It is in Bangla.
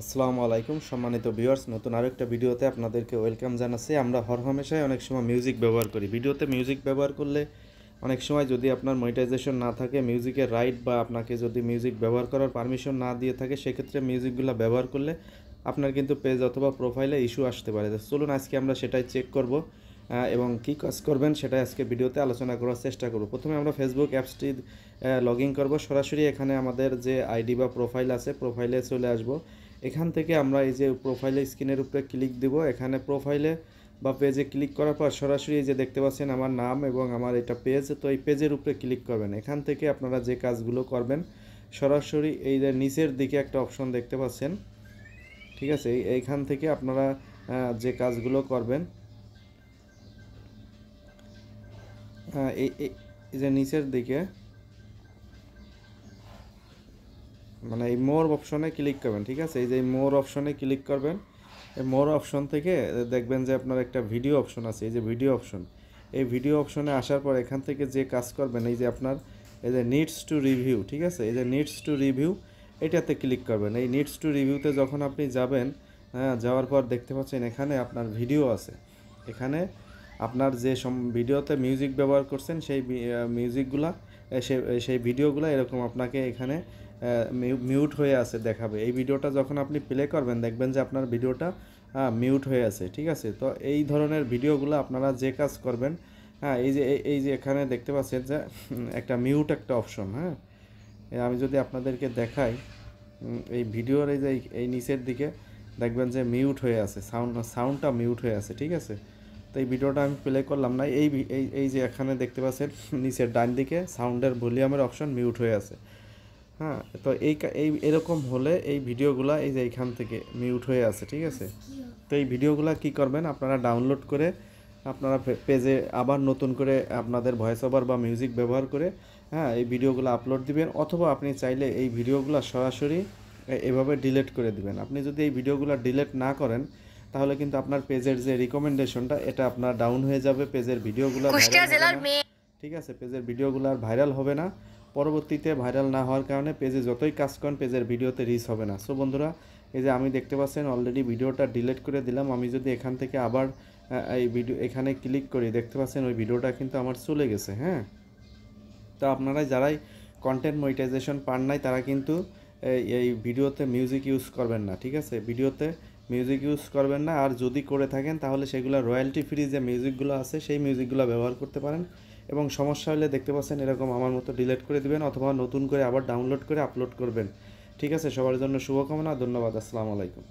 আসসালামু আলাইকুম সম্মানিত ভিউয়ার্স, নতুন আরেকটা ভিডিওতে আপনাদেরকে ওয়েলকাম জানাচ্ছি। আমরা হরহামেশাই অনেক সময় মিউজিক ব্যবহার করি। ভিডিওতে মিউজিক ব্যবহার করলে অনেক সময় যদি আপনার মনিটাইজেশন না থাকে, মিউজিকের রাইট বা আপনাকে যদি মিউজিক ব্যবহার করার পারমিশন না দিয়ে থাকে, সেক্ষেত্রে মিউজিকগুলো ব্যবহার করলে আপনার কিন্তু পেজ অথবা প্রোফাইলে ইস্যু আসতে পারে। তো চলুন আজকে আমরা সেটাই চেক করব এবং কী কাজ করবেন সেটাই আজকে ভিডিওতে আলোচনা করার চেষ্টা করব। প্রথমে আমরা ফেসবুক অ্যাপসটি লগ ইন করবো। সরাসরি এখানে আমাদের যে আইডি বা প্রোফাইল আছে, প্রোফাইলে চলে আসব। এখান থেকে আমরা এই যে প্রোফাইলে স্ক্রিনের উপরে ক্লিক দিব। এখানে প্রোফাইলে বা পেজে ক্লিক করার পর সরাসরি এই যে দেখতে পাচ্ছেন আমার নাম এবং আমার এটা পেজ, তো এই পেজের উপরে ক্লিক করবেন। এখান থেকে আপনারা যে কাজগুলো করবেন সরাসরি এই যে নিচের দিকে একটা অপশন দেখতে পাচ্ছেন, ঠিক আছে? এইখান থেকে আপনারা যে কাজগুলো করবেন এই এই যে নিচের দিকে মানে এই মোর অপশনে ক্লিক করবেন, ঠিক আছে? এই যে মোর অপশনে ক্লিক করবেন। এই মোর অপশন থেকে দেখবেন যে আপনার একটা ভিডিও অপশন আছে, এই যে ভিডিও অপশন। এই ভিডিও অপশনে আসার পর এখান থেকে যে কাজ করবেন, এই যে আপনার এই যে নিডস টু রিভিউ, ঠিক আছে? এই যে নিডস টু রিভিউ এটাতে ক্লিক করবেন। এই নিডস টু রিভিউতে যখন আপনি যাবেন, যাওয়ার পর দেখতে পাচ্ছেন এখানে আপনার ভিডিও আছে। এখানে আপনার যে ভিডিওতে মিউজিক ব্যবহার করছেন সেই মিউজিকগুলা সেই ভিডিওগুলো এরকম আপনাকে এখানে মিউট হয়ে আছে দেখাবে। এই ভিডিওটা যখন আপনি প্লে করবেন দেখবেন যে আপনার ভিডিওটা মিউট হয়ে আছে, ঠিক আছে? তো এই ধরনের ভিডিওগুলো আপনারা যে কাজ করবেন, এই যে এখানে দেখতে পাচ্ছেন যে একটা মিউট একটা অপশন। আমি যদি আপনাদেরকে দেখাই, এই ভিডিওর এই যে এই নিচের দিকে দেখবেন যে মিউট হয়ে আছে, সাউন্ডটা মিউট হয়ে আছে, ঠিক আছে? তো এই ভিডিওটা আমি প্লে করলাম না। এই যে এখানে দেখতে পাচ্ছেন নিচের ডান দিকে সাউন্ডের ভলিউমের অপশন মিউট হয়ে আছে। তো এই এরকম হলে এই ভিডিওগুলা এই যে এইখান থেকে মিউট হয়ে আছে, ঠিক আছে? তো এই ভিডিওগুলা কি করবেন, আপনারা ডাউনলোড করে আপনারা পেজে আবার নতুন করে আপনাদের ভয়েস ওভার বা মিউজিক ব্যবহার করে এই ভিডিওগুলো আপলোড দিবেন, অথবা আপনি চাইলে এই ভিডিওগুলো সরাসরি এভাবে ডিলিট করে দিবেন। আপনি যদি এই ভিডিওগুলো ডিলিট না করেন তাহলে কিন্তু আপনার পেজের যে রিকমেন্ডেশনটা এটা আপনার ডাউন হয়ে যাবে, পেজের ভিডিওগুলো ভাইরাল হবে না, ঠিক আছে? পেজের ভিডিওগুলো আর ভাইরাল হবে না। পরবর্তীতে ভাইরাল না হওয়ার কারণে পেজে যতই কাজ করেন পেজের ভিডিওতে রিচ হবে না। সো বন্ধুরা, এই যে আমি দেখতে পাচ্ছেন অলরেডি ভিডিওটা ডিলিট করে দিলাম। আমি যদি এখান থেকে আবার এই ভিডিও এখানে ক্লিক করি, দেখতে পাচ্ছেন ওই ভিডিওটা কিন্তু আমার চলে গেছে। তো আপনারা যারাই কন্টেন্ট মনিটাইজেশন পান নাই তারা কিন্তু এই ভিডিওতে মিউজিক ইউজ করবেন না, ঠিক আছে? ভিডিওতে মিউজিক ইউজ করবেন না। আর যদি করে থাকেন তাহলে সেগুলো রয়্যালটি ফ্রি যে মিউজিকগুলো আছে সেই মিউজিকগুলো ব্যবহার করতে পারেন। এবং সমস্যা হলে দেখতে পাচ্ছেন এরকম আমার মতো ডিলিট করে দিবেন, অথবা নতুন করে আবার ডাউনলোড করে আপলোড করবেন, ঠিক আছে? সবার জন্য শুভকামনা, ধন্যবাদ, আসসালামু আলাইকুম।